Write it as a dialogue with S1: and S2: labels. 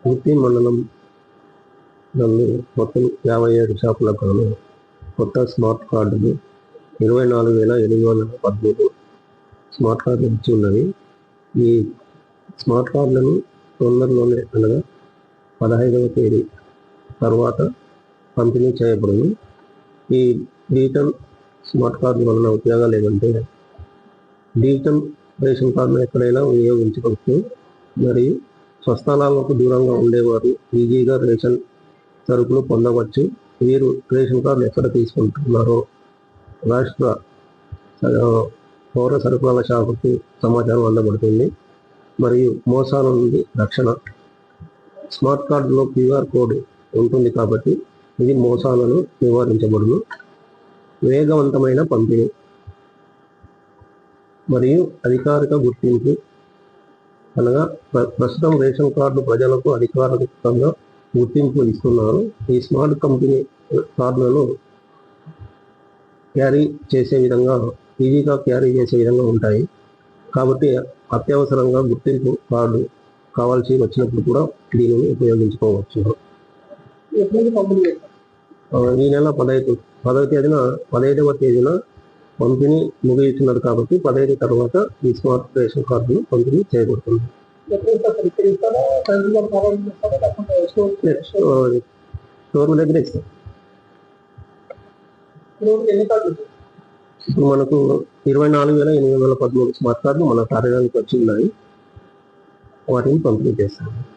S1: గుత్తి మండలం నందు మొత్తం 57 షాపులకు గాను కొత్త స్మార్ట్ కార్డులు 24,813 స్మార్ట్ కార్డులు ఇచ్చి ఉన్నవి. ఈ స్మార్ట్ కార్డులను తొందరలోనే అనగా 15వ తేదీ తర్వాత పంపిణీ చేయబడును. ఈ డిజిటల్ స్మార్ట్ కార్డు వలన ఉపయోగాలు ఏమంటే, డిజిటల్ రేషన్ కార్డును ఎక్కడైనా వినియోగించుకోవచ్చు. మరియు స్వస్థలాలకు దూరంగా ఉండేవారు ఈజీగా రేషన్ సరుకులు పొందవచ్చు. వీరు రేషన్ కార్డులు ఎక్కడ తీసుకుంటున్నారో రాష్ట్ర పౌర సరఫరాల శాఖకు సమాచారం అందబడుతుంది. మరియు మోసాల నుండి రక్షణ. స్మార్ట్ కార్డులో QR కోడ్ ఉంటుంది కాబట్టి ఇది మోసాలను నివారించబడును. వేగవంతమైన పంపిణీ మరియు అధికారిక గుర్తింపు అనగా ప్రస్తుతం రేషన్ కార్డు ప్రజలకు అధికారికంగా గుర్తింపు ఇస్తున్నారు. ఈ స్మార్ట్ కంపెనీ కార్డులను ఈజీగా క్యారీ చేసే విధంగా ఉంటాయి. కాబట్టి అత్యవసరంగా గుర్తింపు కార్డు కావాల్సి వచ్చినప్పుడు కూడా దీనిని ఉపయోగించుకోవచ్చు. ఈ నెల 15వ తేదీన పంపిణీ ముగిస్తున్నారు కాబట్టి 15 తర్వాత ఈ స్మార్ట్ రేషన్ కార్డును పంపిణీ చేయబడుతుంది. స్టోర్ దగ్గర ఇస్తాం. ఇప్పుడు మనకు 24,813 స్మార్ట్ కార్డులు మన కార్యాలయానికి వచ్చి ఉన్నాయి. వాటిని పంపిణీ చేస్తాం.